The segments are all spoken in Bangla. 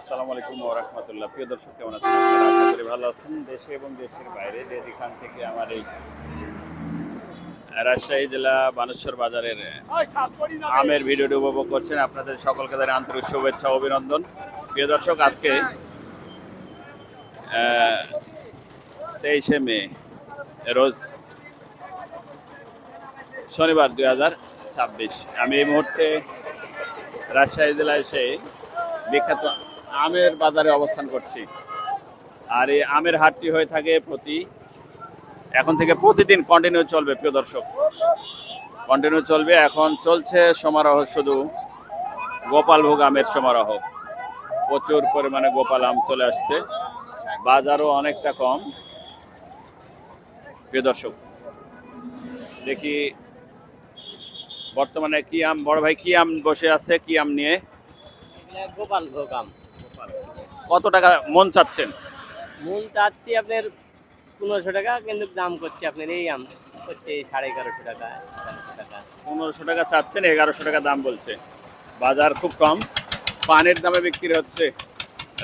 আসসালামু আলাইকুম ওয়া রাহমাতুল্লাহ। প্রিয় দর্শক, কেমন আছেন আপনারা? আশা করি ভালো আছেন। দেশে এবং দেশের বাইরে যে যেখান থেকে আমার এই রাজশাহী জেলা বানেশ্বর বাজারের আমের ভিডিওটি উপভোগ করছেন, আপনাদের সকলকে জানাই আন্তরিক শুভেচ্ছা ও অভিনন্দন। প্রিয় দর্শক, আজকে 23শে মে রোজ শনিবার 2026। আমি এই মুহূর্তে রাজশাহী জেলায় এসে বিখ্যাত আমের বাজারে অবস্থান করছি। আর এই আমের হাটটি হয়ে থাকে এখন থেকে প্রতিদিন কন্টিনিউ চলবে। প্রিয় দর্শক, কন্টিনিউ চলবে। এখন চলছে সমারোহ, শুধু গোপালভোগ আমের সমারোহ। প্রচুর পরিমাণে গোপাল আম চলে আসছে, বাজারও অনেকটা কম। প্রিয় দর্শক, দেখি বর্তমানে কি আম, বড় ভাই কি আম বসে আছে, কি আম নিয়ে? গোপালভোগ আম। কত টাকা মন চাচ্ছেন? মূল চাচ্ছি আপনার 1500 টাকা, কিন্তু দাম করছে আপনার এই আম করছে 1150 টাকা, 1100 টাকা। 1500 টাকা চাচ্ছেন, 1100 টাকা দাম বলছে। বাজার খুব কম, পানির দামে বিক্রি হচ্ছে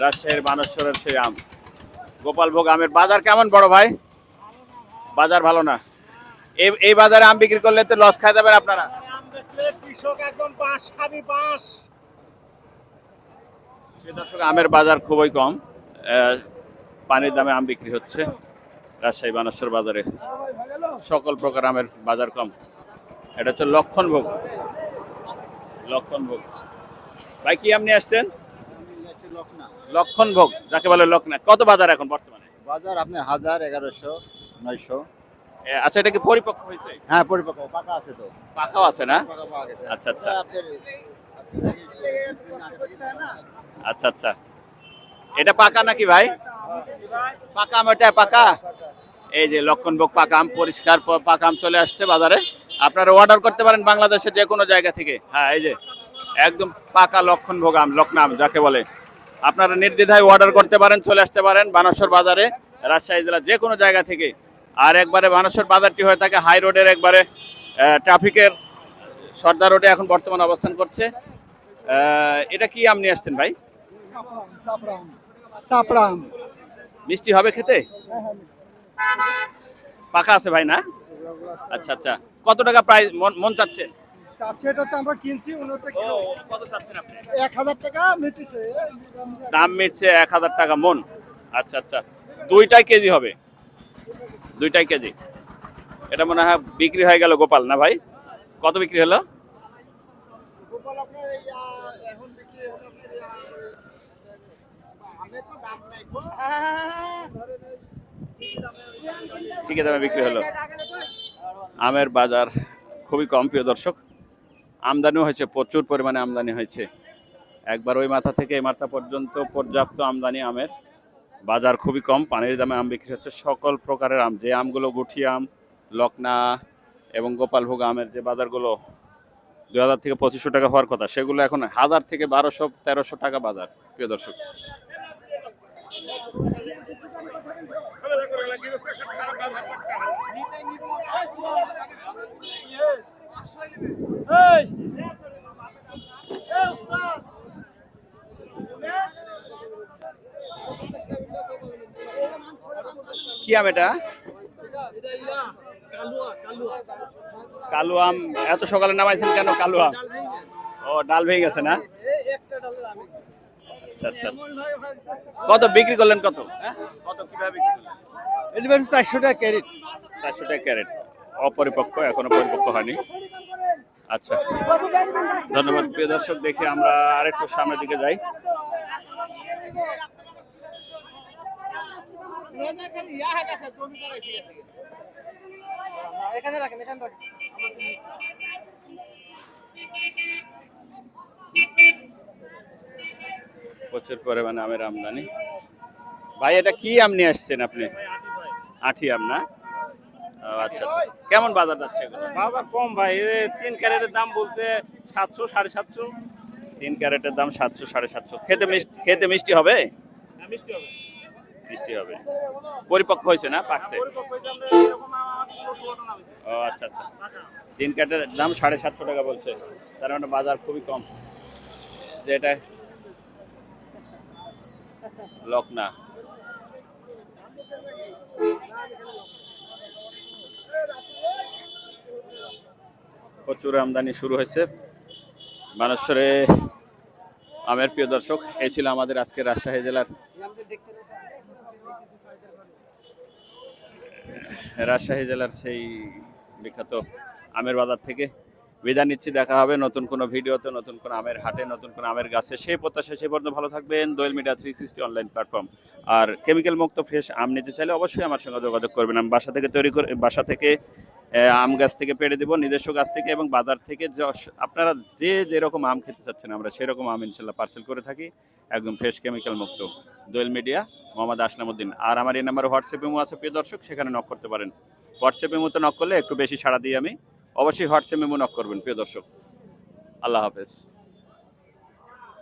রাজশাহীর বানেশ্বরের সেই আম। গোপালভোগ আমের বাজার কেমন বড় ভাই? বাজার ভালো না। এই বাজারে আম বিক্রি করলে তো লস খাই যাবেন আপনারা। দর্শক, আমের বাজার খুবই কম, পানির দামে আম বিক্রি হচ্ছে রাজশাহী বানেশ্বর বাজারে। সকল প্রকার আমের বাজার কম। এটা হচ্ছে লক্ষণভোগ। লক্ষণভোগ ভাই, কি আম নিয়ে আসছেন? লক্ষণভোগ, যাকে বলে লক্ষণা। কত বাজার এখন বর্তমানে? বাজার আপনার 1000, 1100, 900। আচ্ছা, এটা কি পরিপক্ক হয়েছে? হ্যাঁ, পরিপক্ক পাকা আছে তো। পাকাও আছে না? পাকা পাওয়া গেছে। আচ্ছা আচ্ছা আপনার আচ্ছা আচ্ছা। এটা পাকা নাকি ভাই? পাকা আম, এটা পাকা। এই যে লক্ষণভোগ পাকা আম, পরিষ্কার পাকা আম চলে আসছে বাজারে। আপনারা অর্ডার করতে পারেন বাংলাদেশের যে কোনো জায়গা থেকে। হ্যাঁ, এই যে একদম পাকা লক্ষণভোগ আম, লক্ষণাম যাকে বলে। আপনারা নির্দ্বিধায় অর্ডার করতে পারেন, চলে আসতে পারেন বানেশ্বর বাজারে, রাজশাহী জেলার যে কোনো জায়গা থেকে। আর একবারে বানেশ্বর বাজারটি হয়ে থাকে হাই রোডের একবারে ট্রাফিকের সর্দার রোডে এখন বর্তমান অবস্থান করছে। এটা কি আম নিয়ে আসছেন ভাই? চাপড়াম। মিষ্টি হবে খেতে? পাকা আছে ভাই না? আচ্ছা আচ্ছা। কত টাকা প্রাইস মন চাচ্ছে? চাচ্ছে এটা হচ্ছে আমরা কিনছি, উনি হচ্ছে ও, কত চাচ্ছেন আপনি? 1000 টাকা মিটিছে। দাম মিটছে 1000 টাকা মন। আচ্ছা আচ্ছা। দুইটাই কেজি হবে? দুইটাই কেজি। এটা মনে হয় বিক্রি হয়ে গেল গোপাল, না ভাই? কত বিক্রি হলো? গোপাল আপনার এই এখন বিক্রি হলো আপনার আমি তো দাম নাই গো। ঠিক দামে বিক্রি হলো। আমের বাজার খুবই কম প্রিয় দর্শক। আমদানিও হয়েছে, প্রচুর পরিমাণে আমদানি হয়েছে। একবার ওই মাথা থেকে এই মাথা পর্যন্ত পর্যাপ্ত আমদানি আমের। বাজার খুবই কম, পানির দামে আম বিক্রি হচ্ছে। সকল প্রকারের আম, যে আমগুলো গুঠি আম, লকনা এবং গোপালভোগ আমের যে বাজারগুলো 2000 থেকে 2500 টাকা হওয়ার কথা, সেগুলো এখন 1000 থেকে 1200-1300 টাকা বাজার প্রিয় দর্শক। কি আম এটা? কালু আম। এত সকালে নামাইছেন কেন কালু আম? ও, ডাল ভেঙে গেছে না? আচ্ছা আচ্ছা। কত বিক্রি করলেন? কত কত কিভাবে বিক্রি করলেন? 400 টাকা ক্যারেট। 400 টাকা ক্যারেট। অপরিপক্ক, এখনো পরিপক্ক হয়নি। আচ্ছা, ধন্যবাদ প্রিয় দর্শক। দেখি আমরা আরেকটু সামনের দিকে যাই। এখানে রাখেন, এখানে রাখেন। প্রচুর পরিমাণে আমের আমদানি। ভাই, এটা কি আম নিয়ে আসছেন আপনি? আঠি আম না? ও, আচ্ছা আচ্ছা। কেমন বাজার যাচ্ছে এগুলো? বাজার কম ভাই, 3 ক্যারেটের দাম বলছে 700, 750। 3 ক্যারেটের দাম 700-750। খেতে মিষ্টি হবে? মিষ্টি হবে। মিষ্টি হবে। পরিপক্ক হয়েছে না, পাকছে? ও আচ্ছা আচ্ছা। 3 ক্যারেটের দাম 750 টাকা বলছে। তার মানে বাজার খুবই কম। যে এটা লকনা। প্রচুর আমদানি শুরু হয়েছে বানেশ্বরে আমের। প্রিয় দর্শক, এই ছিল আমাদের আজকে রাজশাহী জেলার সেই বিখ্যাত আমের বাজার থেকে বিদায় নিচ্ছি। দেখা হবে নতুন কোনো ভিডিওতে, নতুন কোনো আমের হাটে, নতুন কোনো আমের গাছে। সেই প্রত্যাশা, সেই পর্যন্ত ভালো থাকবেন। দোয়েল মিডিয়া 360 অনলাইন প্ল্যাটফর্ম। আর কেমিক্যাল মুক্ত ফ্রেশ আম নিতে চাইলে অবশ্যই আমার সঙ্গে যোগাযোগ করবেন। আমি বাসা থেকে তৈরি করে, বাসা থেকে আম গাছ থেকে পেড়ে দেবো, নিজস্ব গাছ থেকে এবং বাজার থেকে। আপনারা যে যেরকম আম খেতে চাচ্ছেন আমরা সেরকম আম ইনশাল্লাহ পার্সেল করে থাকি, একদম ফ্রেশ কেমিক্যাল মুক্ত। দোয়েল মিডিয়া, মোহাম্মদ আসলামউদ্দিন। আর আমার এই নাম্বার হোয়াটসঅ্যাপ ইমো আছে প্রিয় দর্শক, সেখানে নক করতে পারেন। হোয়াটসঅ্যাপ ইমোতে নক করলে একটু বেশি সাড়া দিই আমি। অবশ্যই হোয়াটসঅ্যাপ ইমো নক করবেন প্রিয় দর্শক। আল্লাহ হাফেজ।